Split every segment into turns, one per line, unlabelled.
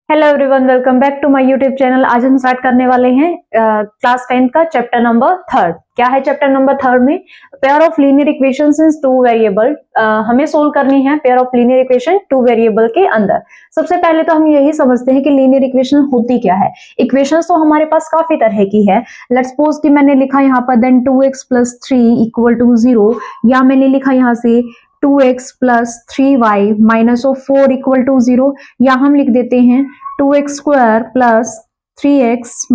Hello everyone, welcome back to my YouTube channel. आज हम start करने वाले हैं क्लास 10 का चैप्टर नंबर 3। क्या है चैप्टर नंबर 3 में? Pair of linear equations in two variable. हमें सोल्व करनी है pair of linear equation two variable के अंदर। सबसे पहले तो हम यही समझते हैं कि लीनियर इक्वेशन होती क्या है। इक्वेशंस तो हमारे पास काफी तरह की है। लेट्स सपोज कि मैंने लिखा यहाँ पर देन 2x + 3 = 0, या मैंने लिखा यहाँ से 2x + 3y - 4 = 0, या हम लिख देते हैं 2x² + 3x -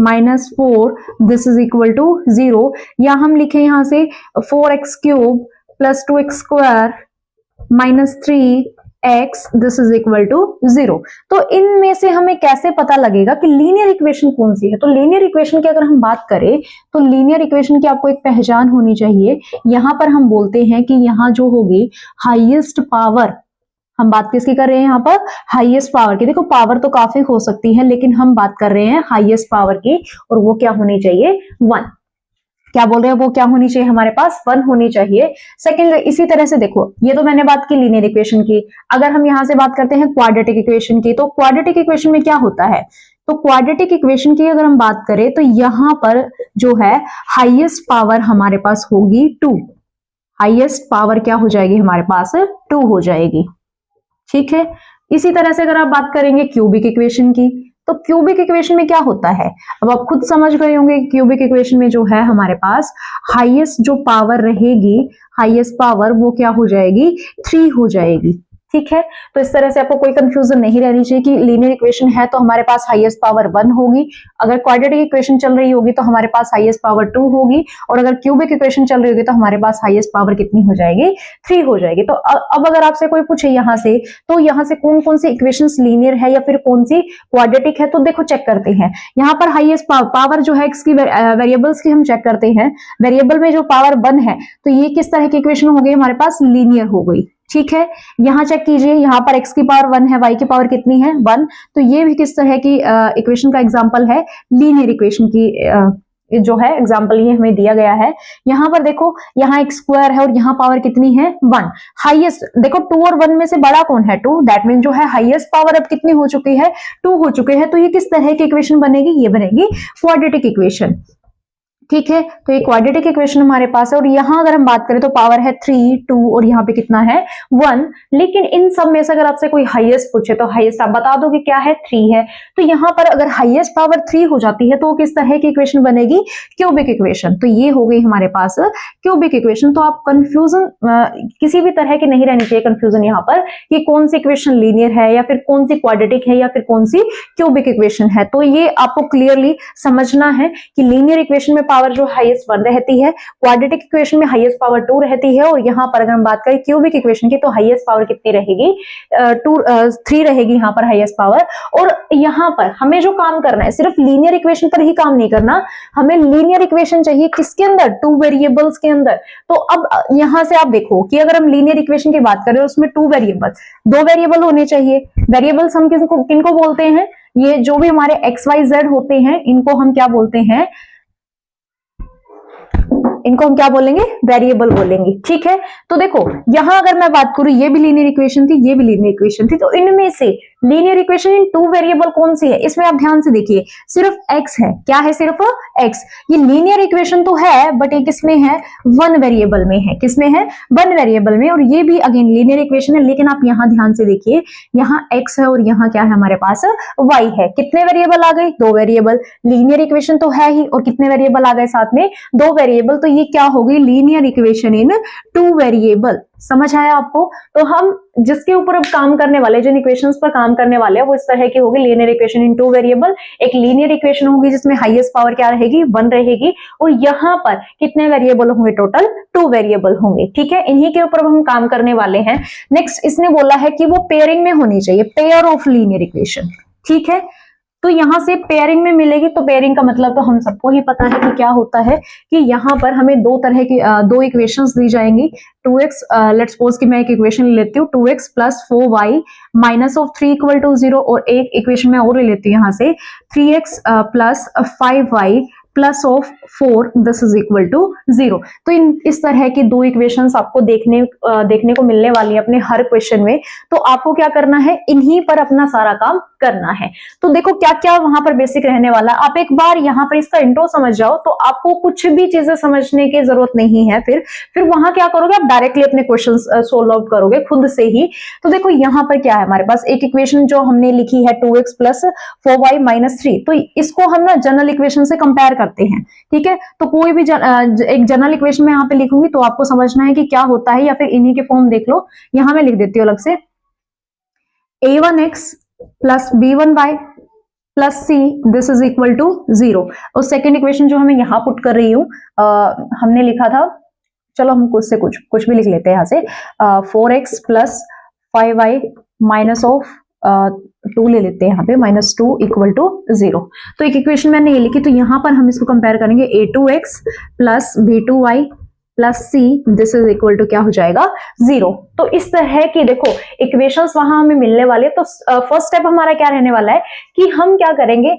4 this is equal to 0, या हम लिखें यहां से 4x³ + 2x² - 3x this is equal to 0। तो इनमें से हमें कैसे पता लगेगा कि लीनियर इक्वेशन कौन सी है? तो लीनियर इक्वेशन की अगर हम बात करें तो लीनियर इक्वेशन की आपको एक पहचान होनी चाहिए। यहां पर हम बोलते हैं कि यहां जो होगी हाईएस्ट पावर, हम बात किसकी कर रहे हैं यहाँ पर? हाईएस्ट पावर की। देखो पावर तो काफी हो सकती है, लेकिन हम बात कर रहे हैं हाईएस्ट पावर की, और वो क्या होनी चाहिए? 1। क्या बोल रहे हैं? वो क्या होनी चाहिए? हमारे पास 1 होनी चाहिए। सेकंड, इसी तरह से देखो, ये तो मैंने बात की लीनियर इक्वेशन की। अगर हम यहां से बात करते हैं क्वाड्रेटिक इक्वेशन की, तो क्वाड्रेटिक इक्वेशन में क्या होता है? तो क्वाड्रेटिक इक्वेशन की अगर हम बात करें तो यहां पर जो है हाईएस्ट पावर हमारे पास होगी 2। हाईएस्ट पावर क्या हो जाएगी? हमारे पास 2 हो जाएगी। ठीक है। इसी तरह से अगर आप बात करेंगे क्यूबिक इक्वेशन की, तो क्यूबिक इक्वेशन में क्या होता है? अब आप खुद समझ गए होंगे क्यूबिक इक्वेशन में जो है हमारे पास हाईएस्ट जो पावर रहेगी, हाईएस्ट पावर वो क्या हो जाएगी? 3 हो जाएगी। ठीक है। तो इस तरह से आपको कोई कंफ्यूजन नहीं रहनी चाहिए कि लीनियर इक्वेशन है तो हमारे पास हाईएस्ट पावर 1 होगी, अगर क्वाड्रेटिक इक्वेशन चल रही होगी तो हमारे पास हाईएस्ट पावर 2 होगी, और अगर क्यूबिक इक्वेशन चल रही होगी तो हमारे पास हाईएस्ट पावर कितनी हो जाएगी? 3 हो जाएगी। तो अब अगर आपसे कोई पूछे यहाँ से, तो यहाँ से कौन कौन सी इक्वेशंस लीनियर है या फिर कौन सी क्वाड्रेटिक है, तो देखो चेक करते हैं। यहाँ पर हाईएस्ट पावर जो है इसकी वेरिएबल्स की हम चेक करते हैं। वेरिएबल में जो पावर 1 है, तो ये किस तरह की इक्वेशन हो गई? हमारे पास लीनियर हो गई। ठीक है। यहां चेक कीजिए, यहाँ पर x की पावर 1 है, y की पावर कितनी है? 1। तो ये भी किस तरह की इक्वेशन का एग्जांपल है? लीनियर इक्वेशन की जो है एग्जांपल ये हमें दिया गया है। यहां पर देखो, यहाँ एक स्क्वायर है और यहाँ पावर कितनी है? 1। हाईएस्ट देखो 2 और 1 में से बड़ा कौन है? 2। दैट मीन जो है हाईएस्ट पावर अब कितनी हो चुकी है? 2 हो चुके हैं। तो ये किस तरह की इक्वेशन बनेगी? ये बनेगी क्वाड्रेटिक इक्वेशन। ठीक है। तो ये क्वाड्रेटिक इक्वेशन हमारे पास है, और यहां अगर हम बात करें तो पावर है 3, 2 और यहाँ पे कितना है? 1। लेकिन इन सब में से अगर आपसे कोई हाईएस्ट पूछे तो हाईएस्ट आप बता दो कि क्या है? 3 है। तो यहाँ पर अगर हाईएस्ट पावर 3 हो जाती है तो वो किस तरह की इक्वेशन बनेगी? Cubic equation. तो ये हो गई हमारे पास क्यूबिक इक्वेशन। तो आप कंफ्यूजन किसी भी तरह की नहीं रहनी चाहिए, कंफ्यूजन यहाँ पर कि कौन सी इक्वेशन लीनियर है या फिर कौन सी क्वाड्रेटिक है या फिर कौन सी क्यूबिक इक्वेशन है। तो ये आपको क्लियरली समझना है कि लीनियर इक्वेशन में पावर जो हाईएस्ट 1 रहती है, क्वाड्रेटिक इक्वेशन में हाईएस्ट पावर 2 रहती है, और यहाँ पर अगर हम बात करें क्यूबिक इक्वेशन की तो हाईएस्ट पावर कितनी रहेगी? 3 रहेगी यहाँ पर हाईएस्ट पावर। और यहाँ पर हमें जो काम करना है, सिर्फ लीनियर इक्वेशन पर ही काम नहीं करना, हमें लीनियर इक्वेशन चाहिए किसके अंदर? 2 वेरिएबल्स के अंदर। तो अब यहाँ से आप देखो कि अगर हम लीनियर इक्वेशन की बात करें उसमें 2 वेरिएबल होने चाहिए। वेरिएबल्स हम किनको बोलते हैं? ये जो भी हमारे XYZ होते हैं इनको हम क्या बोलते हैं? इनको हम क्या बोलेंगे? वेरिएबल बोलेंगे। ठीक है। तो देखो यहां अगर मैं बात करूं, ये भी लीनियर इक्वेशन थी, ये भी लीनियर इक्वेशन थी, तो इनमें से लीनियर इक्वेशन इन 2 वेरिएबल कौन सी है? इसमें आप ध्यान से देखिए, सिर्फ x है। क्या है? सिर्फ x। ये लीनियर इक्वेशन तो है, बट ये किसमें है? 1 वेरिएबल में है। किसमें है? 1 वेरिएबल में। और ये भी अगेन लीनियर इक्वेशन है, लेकिन आप यहां ध्यान से देखिए, यहाँ x है और यहाँ क्या है? हमारे पास y है। कितने वेरिएबल आ गए? 2 वेरिएबल। लीनियर इक्वेशन तो है ही, और कितने वेरिएबल आ गए साथ में? 2 वेरिएबल। तो ये क्या हो गई? Linear equation in 2 variable. समझ आया आपको? तो हम जिसके ऊपर अब काम करने वाले, जिन इक्वेशंस पर काम करने वाले हैं, वो इस तरह की होगी लीनियर इक्वेशन इन 2 वेरिएबल। एक लीनियर इक्वेशन होगी जिसमें हाईएस्ट पावर क्या रहेगी? 1 रहेगी, और यहाँ पर कितने वेरिएबल होंगे? टोटल 2 वेरिएबल होंगे। ठीक है। इन्हीं के ऊपर हम काम करने वाले हैं। नेक्स्ट इसने बोला है कि वो पेयरिंग में होनी चाहिए, पेयर ऑफ लीनियर इक्वेशन। ठीक है। तो यहां से पेयरिंग में मिलेगी, तो पेयरिंग का मतलब तो हम सबको ही पता है कि क्या होता है कि यहाँ पर हमें 2 तरह की 2 इक्वेशंस दी जाएंगी। 2x, लेट्स सपोज कि मैं एक इक्वेशन लेती हूँ 2x + 4y - 3 = 0, और एक इक्वेशन मैं और ले लेती हूँ यहाँ से 3x + 5y +4 this is equal to 0। तो इस तरह की 2 इक्वेशंस आपको देखने को मिलने वाली है अपने हर क्वेश्चन में। तो आपको क्या करना है? इन्हीं पर अपना सारा काम करना है। तो देखो क्या क्या वहां पर बेसिक रहने वाला। आप एक बार यहाँ पर इसका इंट्रो समझ जाओ तो आपको कुछ भी चीजें समझने की जरूरत नहीं है। फिर वहां क्या करोगे, आप डायरेक्टली अपने क्वेश्चन सोल्व आउट करोगे खुद से ही। तो देखो यहाँ पर क्या है हमारे पास, एक इक्वेशन जो हमने लिखी है 2x प्लस 4y माइनस 3, तो इसको हम ना जनरल इक्वेशन से कंपेयर करते हैं। ठीक है, तो कोई भी एक जनरल इक्वेशन में यहाँ पे लिखूंगी तो आपको समझना है कि क्या होता है, या फिर इन्हीं के फॉर्म देख लो। यहां मैं लिख देती हूँ अलग से, a1x plus b1y plus c this is equal to 0। और सेकेंड इक्वेशन जो मैं यहाँ पुट कर रही हूँ, हमने लिखा था, चलो हम कुछ से कुछ भी लिख लेते हैं यहाँ से, 4x plus 5y minus of 2 ले लेते हैं यहाँ पे, माइनस 2 इक्वल टू 0। तो एक इक्वेशन मैंने ये लिखी, तो यहाँ पर हम इसको कंपेयर करेंगे, a2x plus b2y plus C this is equal to क्या हो जाएगा 0। तो इस तरह की देखो इक्वेशंस वहां हमें मिलने वाले। तो फर्स्ट स्टेप हमारा क्या रहने वाला है कि हम क्या करेंगे,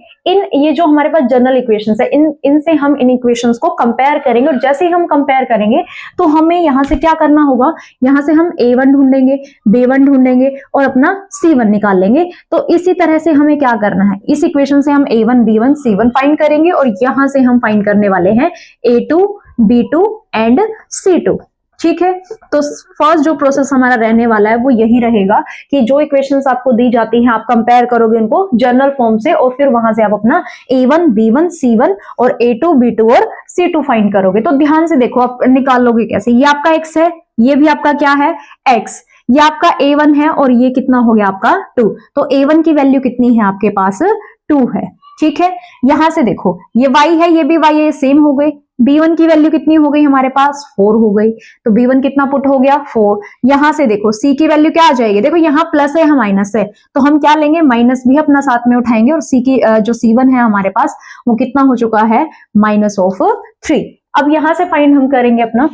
ये जो हमारे पास जनरल इक्वेशंस है इनसे हम इन इक्वेशंस को कंपेयर करेंगे। और जैसे ही हम कंपेयर करेंगे तो हमें यहां से क्या करना होगा, यहां से हम a1 ढूंढेंगे, b1 ढूंढेंगे और अपना c1 निकाल लेंगे। तो इसी तरह से हमें क्या करना है, इस इक्वेशन से हम a1 b1 c1 फाइंड करेंगे और यहां से हम फाइंड करने वाले हैं a2 b2 एंड c2। ठीक है, तो फर्स्ट जो प्रोसेस हमारा रहने वाला है वो यही रहेगा कि जो इक्वेशंस आपको दी जाती हैं आप कंपेयर करोगे उनको जनरल फॉर्म से, और फिर वहां से आप अपना a1 b1 c1 और a2 b2 और c2 फाइंड करोगे। तो ध्यान से देखो आप निकालोगे कैसे। ये आपका x है, ये भी आपका क्या है x, ये आपका a1 है और ये कितना हो गया आपका 2। तो a1 की वैल्यू कितनी है आपके पास 2 है। ठीक है, यहां से देखो ये y है, ये भी y है, ये सेम हो गई। b1 की वैल्यू कितनी हो गई हमारे पास 4 हो गई, तो b1 कितना पुट हो गया 4। यहां से देखो c की वैल्यू क्या आ जाएगी, देखो यहाँ प्लस है यहाँ माइनस है, तो हम क्या लेंगे माइनस भी अपना साथ में उठाएंगे, और c की जो c1 है हमारे पास वो कितना हो चुका है माइनस ऑफ 3। अब यहां से फाइंड हम करेंगे अपना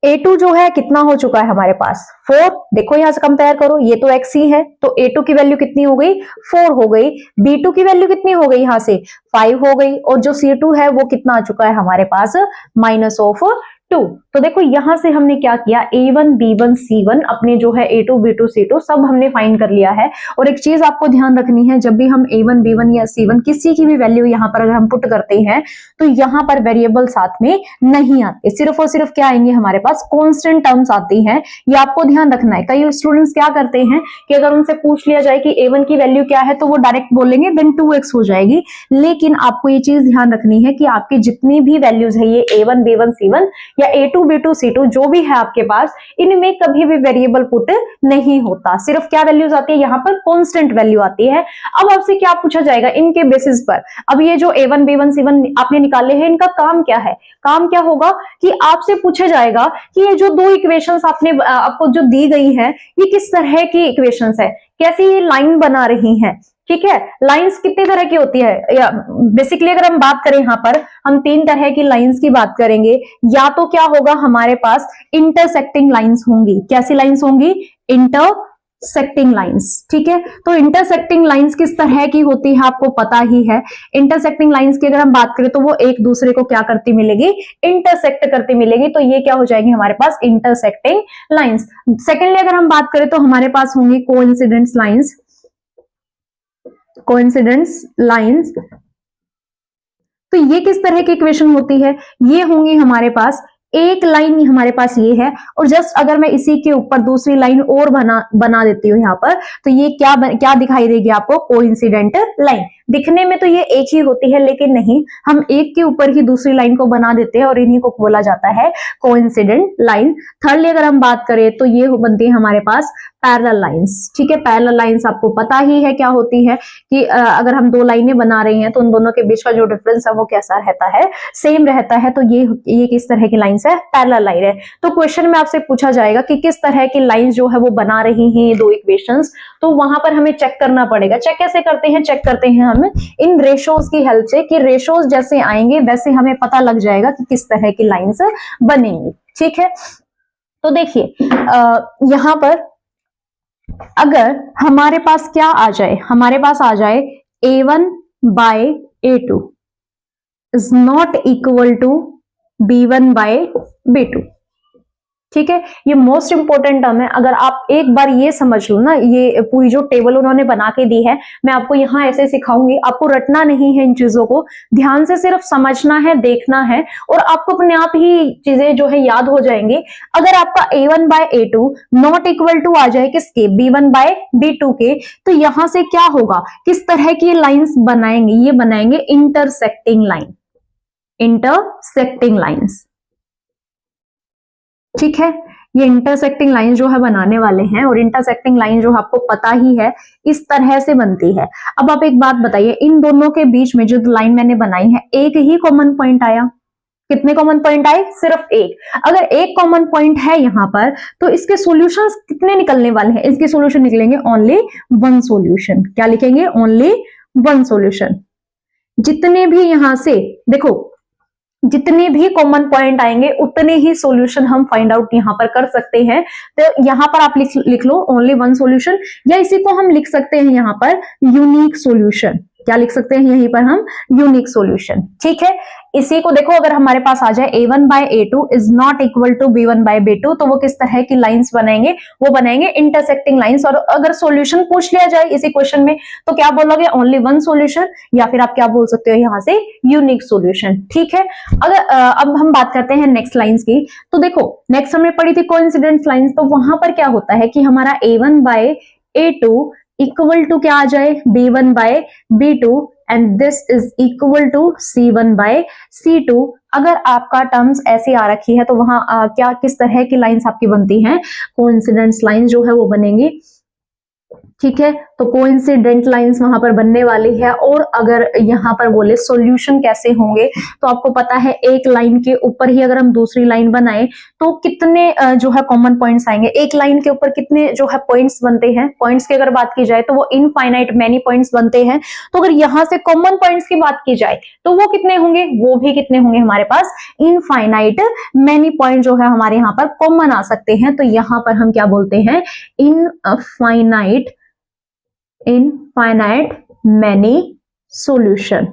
a2 जो है कितना हो चुका है हमारे पास 4। देखो यहां से कंपेयर करो, ये तो x ही है, तो a2 की वैल्यू कितनी हो गई 4 हो गई। b2 की वैल्यू कितनी हो गई यहां से 5 हो गई, और जो c2 है वो कितना आ चुका है हमारे पास माइनस ऑफ 2। तो देखो यहां से हमने क्या किया, a1 b1 c1 अपने जो है a2 b2 c2 सब हमने फाइंड कर लिया है। और एक चीज आपको ध्यान रखनी है, जब भी हम a1 b1 या c1 किसी की भी वैल्यू यहाँ पर अगर हम पुट करते हैं तो यहाँ पर वेरिएबल साथ में नहीं आते, सिर्फ और सिर्फ क्या आएंगे हमारे पास कांस्टेंट टर्म्स आती हैं। ये आपको ध्यान रखना है। कई स्टूडेंट्स क्या करते हैं कि अगर उनसे पूछ लिया जाए कि a1 की वैल्यू क्या है तो वो डायरेक्ट बोलेंगे देन 2x हो जाएगी। लेकिन आपको ये चीज ध्यान रखनी है कि आपकी जितनी भी वैल्यूज है, ये a1 b1 c1 या a2 b2 c2 जो भी है आपके पास, इनमें कभी भी वेरिएबल पुट नहीं होता। सिर्फ क्या वैल्यूज आती है यहाँ पर कांस्टेंट वैल्यू आती है। अब आपसे क्या पूछा जाएगा इनके बेसिस पर, अब ये जो a1 b1 c1 आपने निकाले हैं इनका काम क्या है, काम क्या होगा कि आपसे पूछा जाएगा कि ये जो दो इक्वेशंस आपको जो दी गई है ये किस तरह की इक्वेशंस है, कैसी ये लाइन बना रही हैं। ठीक है, लाइंस कितने तरह की होती है, या बेसिकली अगर हम बात करें यहाँ पर हम 3 तरह की लाइंस की बात करेंगे। या तो क्या होगा हमारे पास इंटरसेक्टिंग लाइंस होंगी। कैसी लाइंस होंगी, इंटरसेक्टिंग लाइंस। ठीक है, तो इंटरसेक्टिंग लाइंस किस तरह की होती है आपको पता ही है। इंटरसेक्टिंग लाइंस की अगर हम बात करें तो वो एक दूसरे को क्या करती मिलेगी, इंटरसेक्ट करती मिलेगी। तो ये क्या हो जाएगी हमारे पास इंटरसेक्टिंग लाइंस। सेकेंडली अगर हम बात करें तो हमारे पास होंगी कोइंसिडेंस लाइंस। कोइंसिडेंस लाइंस, तो ये किस तरह की इक्वेशन होती है, ये होंगी हमारे पास एक लाइन हमारे पास ये है, और जस्ट अगर मैं इसी के ऊपर दूसरी लाइन और बना देती हूँ यहाँ पर, तो ये क्या दिखाई देगी आपको, कोइंसिडेंट लाइन। दिखने में तो ये एक ही होती है लेकिन नहीं, हम एक के ऊपर ही दूसरी लाइन को बना देते हैं और इन्हीं को बोला जाता है कोइंसिडेंट लाइन। थर्डली अगर हम बात करें तो ये बनती है हमारे पास पैरेलल लाइंस। ठीक है, पैरेलल लाइंस आपको पता ही है क्या होती है कि अगर हम 2 लाइनें बना रहे हैं तो उन दोनों के बीच का जो डिफरेंस है वो कैसा रहता है, सेम रहता है। तो ये किस तरह की लाइंस है, पैरेलल लाइन है। तो क्वेश्चन में आपसे पूछा जाएगा कि किस तरह की लाइंस जो है वो बना रही हैं ये 2 इक्वेशंस, तो वहां पर हमें चेक करना पड़ेगा। चेक कैसे करते हैं, चेक करते हैं हम इन रेशोज की हेल्प से, कि रेशोज जैसे आएंगे वैसे हमें पता लग जाएगा कि किस तरह की लाइंस बनेंगी। ठीक है, तो देखिए यहां पर अगर हमारे पास क्या आ जाए, हमारे पास आ जाए a1 by a2 is not equal to b1 by b2। ठीक है, ये मोस्ट इंपॉर्टेंट टर्म है। अगर आप एक बार ये समझ लो ना, ये पूरी जो टेबल उन्होंने बना के दी है, मैं आपको यहाँ ऐसे सिखाऊंगी, आपको रटना नहीं है इन चीजों को, ध्यान से सिर्फ समझना है, देखना है, और आपको अपने आप ही चीजें जो है याद हो जाएंगी। अगर आपका A1 by A2 not equal to आ जाए किसके, B1 बाय B2 के, तो यहां से क्या होगा, किस तरह की लाइंस बनाएंगे, ये बनाएंगे इंटरसेक्टिंग लाइन, इंटरसेक्टिंग लाइंस। ठीक है, ये इंटरसेक्टिंग लाइन जो है बनाने वाले हैं, और इंटरसेक्टिंग लाइन जो आपको पता ही है इस तरह से बनती है। अब आप एक बात बताइए, इन दोनों के बीच में जो लाइन मैंने बनाई है, एक ही कॉमन पॉइंट आया, कितने कॉमन पॉइंट आए, सिर्फ एक। अगर एक कॉमन पॉइंट है यहां पर, तो इसके सॉल्यूशंस कितने निकलने वाले हैं, इसके सॉल्यूशन निकलेंगे ओनली वन सॉल्यूशन। क्या लिखेंगे, ओनली वन सॉल्यूशन। जितने भी यहां से देखो, जितने भी कॉमन पॉइंट आएंगे उतने ही सॉल्यूशन हम फाइंड आउट यहां पर कर सकते हैं। तो यहां पर आप लिख लो ओनली वन सॉल्यूशन, या इसी को हम लिख सकते हैं यहां पर यूनिक सॉल्यूशन। क्या लिख सकते हैं यहीं पर हम, यूनिक सॉल्यूशन। ठीक है, इसी को देखो, अगर हमारे पास आ जाए A1 by A2 is not equal to B1 by B2, तो वो किस तरह की लाइंस बनाएंगे, वो बनाएंगे इंटरसेक्टिंग लाइंस। और अगर सॉल्यूशन पूछ लिया जाए इसी क्वेश्चन में, तो क्या बोलोगे, ओनली वन सॉल्यूशन, या फिर आप क्या बोल सकते हो यहां से, यूनिक सॉल्यूशन। ठीक है, अगर अब हम बात करते हैं नेक्स्ट लाइंस की, तो देखो नेक्स्ट हमने पढ़ी थी कोइंसिडेंट लाइंस, तो वहां पर क्या होता है कि हमारा A1 by A2 equal to क्या आ जाए, B1 by B2, and this is equal to C1 by C2। अगर आपका टर्म्स ऐसे आ रखी है, तो वहां क्या किस तरह की लाइंस आपकी बनती हैं, कोइंसिडेंस लाइन जो है वो बनेंगी। ठीक है, तो कोइंसिडेंट लाइंस वहां पर बनने वाली है। और अगर यहां पर बोले सॉल्यूशन कैसे होंगे, तो आपको पता है एक लाइन के ऊपर ही अगर हम दूसरी लाइन बनाएं, तो कितने जो है कॉमन पॉइंट्स आएंगे, एक लाइन के ऊपर कितने जो है पॉइंट्स बनते हैं। पॉइंट्स की अगर बात की जाए तो वो इनफाइनाइट मैनी पॉइंट्स बनते हैं। तो अगर यहां से कॉमन पॉइंट्स की बात की जाए, तो वो कितने होंगे, वो भी कितने होंगे हमारे पास, इनफाइनाइट मैनी पॉइंट जो है हमारे यहाँ पर कॉमन आ सकते हैं। तो यहां पर हम क्या बोलते हैं, इनफाइनाइट मैनी सॉल्यूशन।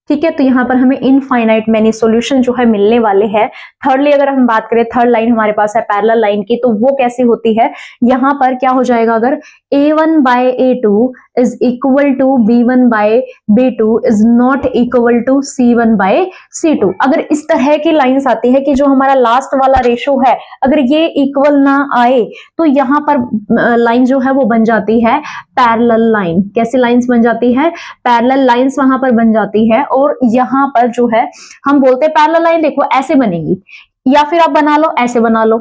ठीक है, तो यहां पर हमें इनफाइनाइट मैनी सॉल्यूशन जो है मिलने वाले हैं। थर्डली अगर हम बात करें, थर्ड लाइन हमारे पास है पैरेलल लाइन की, तो वो कैसी होती है, यहां पर क्या हो जाएगा, अगर A1 by A2 is equal to B1 by B2 is not equal to C1 by C2। अगर इस तरह की लाइंस आती है कि जो हमारा लास्ट वाला रेशो है, अगर ये इक्वल ना आए, तो यहां पर लाइन जो है वो बन जाती है पैरेलल लाइन। कैसी लाइंस बन जाती है, पैरेलल लाइंस वहां पर बन जाती है। और यहां पर जो है हम बोलते हैं पैरेलल लाइन देखो ऐसे बनेगी, या फिर आप बना लो ऐसे बना लो।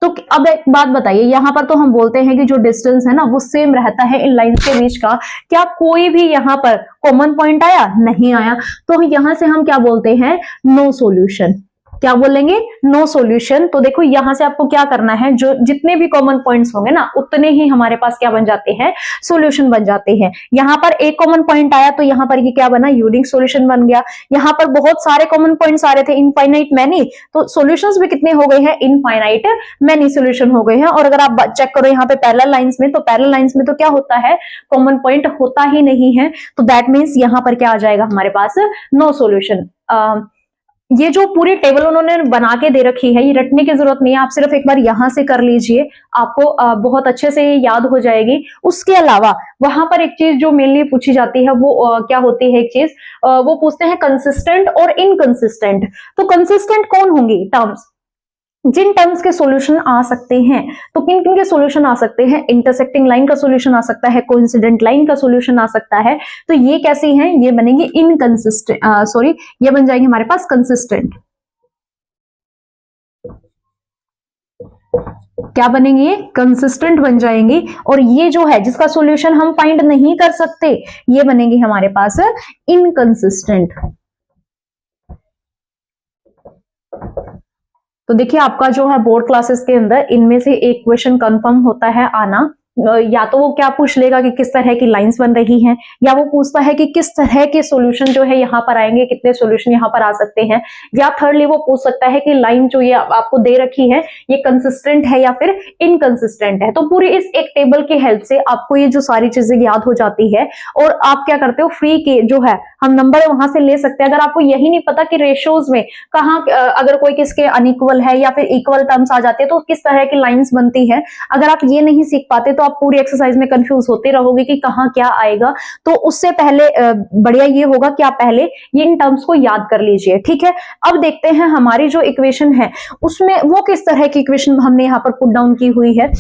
तो अब एक बात बताइए, यहां पर तो हम बोलते हैं कि जो डिस्टेंस है ना वो सेम रहता है इन लाइंस के बीच का, क्या कोई भी यहां पर कॉमन पॉइंट आया, नहीं आया। तो यहां से हम क्या बोलते हैं, नो सॉल्यूशन। क्या बोलेंगे, नो सॉल्यूशन। तो देखो यहां से आपको क्या करना है, जो जितने भी कॉमन पॉइंट्स होंगे ना उतने ही हमारे पास क्या बन जाते हैं, सॉल्यूशन बन जाते हैं। यहां पर एक कॉमन पॉइंट आया, तो यहां पर ये क्या बना, यूनिक सॉल्यूशन बन गया। यहां पर बहुत सारे कॉमन पॉइंट्स आ रहे थे, इनफाइनाइट मैनी, तो सॉल्यूशंस भी कितने हो गए हैं, इनफाइनाइट मैनी सॉल्यूशन हो गए हैं। और अगर आप चेक करो यहाँ पे पैरेलल लाइंस में, तो पैरेलल लाइंस में तो क्या होता है, कॉमन पॉइंट होता ही नहीं है। तो दैट मीन्स यहां पर क्या आ जाएगा हमारे पास, नो सॉल्यूशन। ये जो पूरी टेबल उन्होंने बना के दे रखी है, ये रटने की जरूरत नहीं है, आप सिर्फ एक बार यहां से कर लीजिए, आपको बहुत अच्छे से याद हो जाएगी। उसके अलावा वहां पर एक चीज जो मेनली पूछी जाती है, वो क्या होती है, एक चीज वो पूछते हैं कंसिस्टेंट और इनकंसिस्टेंट। तो कंसिस्टेंट कौन होंगी टर्म्स, जिन टर्म्स के सॉल्यूशन आ सकते हैं। तो किन किन के सॉल्यूशन आ सकते हैं, इंटरसेक्टिंग लाइन का सॉल्यूशन आ सकता है, कोइंसिडेंट लाइन का सॉल्यूशन आ सकता है। तो ये कैसी हैं, ये बनेंगे इनकंसिस्टेंट, सॉरी ये बन जाएंगे हमारे पास कंसिस्टेंट। क्या बनेंगे, कंसिस्टेंट बन जाएंगे। और ये जो है जिसका सॉल्यूशन हम फाइंड नहीं कर सकते, ये बनेंगे हमारे पास इनकंसिस्टेंट। तो देखिए आपका जो है बोर्ड क्लासेस के अंदर इनमें से एक क्वेश्चन कंफर्म होता है आना, या तो वो क्या पूछ लेगा कि किस तरह की लाइंस बन रही हैं, या वो पूछता है कि किस तरह के सॉल्यूशन जो है यहाँ पर आएंगे, कितने सॉल्यूशन यहाँ पर आ सकते हैं, या थर्डली वो पूछ सकता है कि लाइन जो ये आपको दे रखी है ये कंसिस्टेंट है या फिर इनकंसिस्टेंट है। तो पूरी इस एक टेबल की हेल्प से आपको ये जो सारी चीजें याद हो जाती है और आप क्या करते हो, फ्री के जो है हम नंबर वहां से ले सकते हैं। अगर आपको यही नहीं पता कि रेशियोज में कहाँ अगर कोई किसके अनइक्वल है या फिर इक्वल टर्म्स आ जाते हैं तो किस तरह की लाइंस बनती है, अगर आप ये नहीं सीख पाते तो आप पूरी एक्सरसाइज में कंफ्यूज होते रहोगे कि कहाँ क्या आएगा। तो उससे पहले बढ़िया ये होगा कि आप पहले ये इन टर्म्स को याद कर लीजिए, ठीक है। अब देखते हैं हमारी जो इक्वेशन है उसमें वो किस तरह की इक्वेशन हमने यहाँ पर पुट डाउन की हुई है।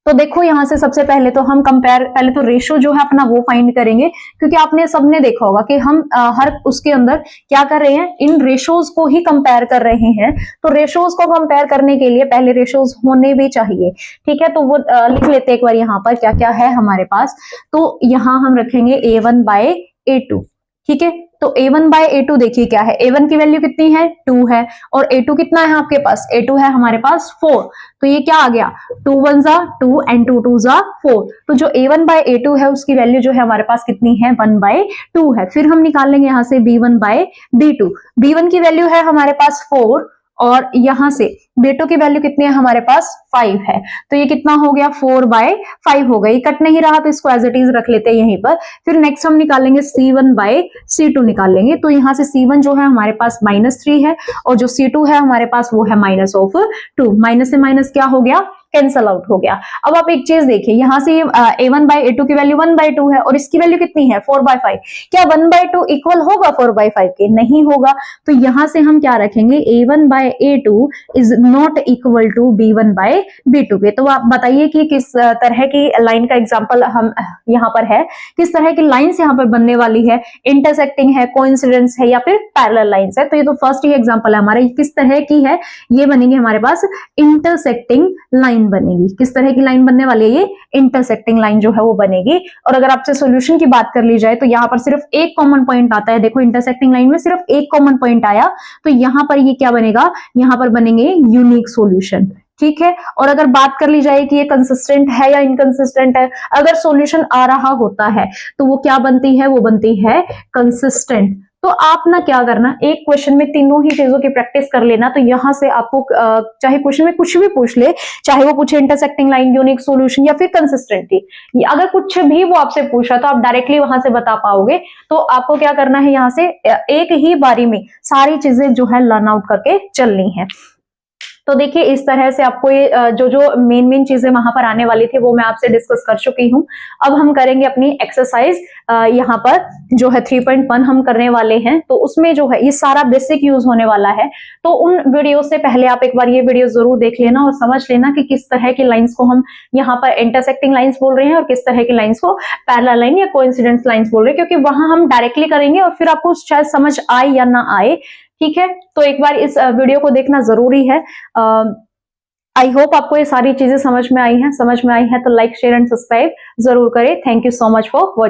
तो देखो यहां से सबसे पहले तो हम पहले तो रेशो जो है अपना वो फाइंड करेंगे, क्योंकि आपने सबने देखा होगा कि हम हर उसके अंदर क्या कर रहे हैं, इन रेशोज को ही कंपेयर कर रहे हैं। तो रेशोज को कंपेयर करने के लिए पहले रेशोज होने भी चाहिए, ठीक है। तो वो लिख लेते हैं एक बार यहाँ पर क्या क्या है हमारे पास। तो यहाँ हम रखेंगे A1 बाय A2, ठीक है। तो A1 बाय A2 देखिए क्या है, A1 की वैल्यू कितनी है 2 है, और A2 कितना है आपके पास, A2 है हमारे पास 4। तो ये क्या आ गया 2 1 जा 2 एंड 2 2 जा 4। तो जो A1 बाय A2 है उसकी वैल्यू जो है हमारे पास कितनी है 1 बाय 2 है। फिर हम निकाल लेंगे यहाँ से B1 बाय B2। B1 की वैल्यू है हमारे पास 4 और यहां से B2 की वैल्यू कितनी है हमारे पास 5 है। तो ये कितना हो गया 4 बाय 5 हो गया, ये कट नहीं रहा तो इसको एज इट इज रख लेते हैं यहीं पर। फिर नेक्स्ट हम निकालेंगे C1 बाय C2 निकाल लेंगे। तो यहाँ से C1 जो है हमारे पास -3 है और जो C2 है हमारे पास वो है -2। माइनस से माइनस क्या हो गया, कैंसल आउट हो गया। अब आप एक चीज देखिए, यहाँ से A1 बाय A2 की वैल्यू 1 बाय 2 है और इसकी वैल्यू कितनी है 4 बाय 5। क्या 1 बाय 2 इक्वल होगा 4 बाय 5 के, नहीं होगा। तो यहां से हम क्या रखेंगे A1 by A2 is not equal to B1 by B2 के। तो आप बताइए कि किस तरह की लाइन का एग्जाम्पल हम यहाँ पर है, किस तरह की लाइन्स यहाँ पर बनने वाली है, इंटरसेक्टिंग है, कोइंसिडेंस है या फिर पैरेलल लाइन्स है। तो ये तो फर्स्ट ही एग्जाम्पल है हमारा, किस तरह की है, ये बनेगी हमारे पास इंटरसेक्टिंग लाइन बनेगी। किस तरह की लाइन बनने वाली है, ये इंटरसेक्टिंग लाइन जो है वो बनेगी। और अगर आपसे सॉल्यूशन की बात कर ली जाए तो यहाँ पर सिर्फ एक कॉमन पॉइंट आता है, देखो इंटरसेक्टिंग लाइन में सिर्फ एक कॉमन पॉइंट आया, तो यहाँ पर ये क्या बनेगा, यहाँ पर बनेंगे यूनिक सॉल्यूशन, ठीक है। और अगर बात कर ली जाए कि ये कंसिस्टेंट है या इनकंसिस्टेंट है, अगर सॉल्यूशन आ रहा होता है तो वो क्या बनती है, वो बनती है कंसिस्टेंट। तो आप ना क्या करना, एक क्वेश्चन में तीनों ही चीजों की प्रैक्टिस कर लेना। तो यहां से आपको चाहे क्वेश्चन में कुछ भी पूछ ले, चाहे वो पूछे इंटरसेक्टिंग लाइन, यूनिक सॉल्यूशन या फिर कंसिस्टेंटी, अगर कुछ भी वो आपसे पूछा तो आप डायरेक्टली वहां से बता पाओगे। तो आपको क्या करना है, यहाँ से एक ही बारी में सारी चीजें जो है लर्न आउट करके चलनी है। तो देखिए इस तरह से आपको ये जो जो मेन चीजें वहां पर आने वाली थी वो मैं आपसे डिस्कस कर चुकी हूँ। अब हम करेंगे अपनी एक्सरसाइज, यहाँ पर जो है 3.1 हम करने वाले हैं। तो उसमें जो है ये सारा बेसिक यूज होने वाला है। तो उन वीडियो से पहले आप एक बार ये वीडियो जरूर देख लेना और समझ लेना कि किस तरह की लाइंस को हम यहाँ पर इंटरसेक्टिंग लाइंस बोल रहे हैं और किस तरह की लाइंस को पैरेलल लाइन या कोइंसिडेंस लाइंस बोल रहे हैं, क्योंकि वहां हम डायरेक्टली करेंगे और फिर आपको शायद समझ आए या ना आए, ठीक है। तो एक बार इस वीडियो को देखना जरूरी है। आई होप आपको ये सारी चीजें समझ में आई हैं। तो लाइक शेयर एंड सब्सक्राइब जरूर करें। Thank you so much for watching.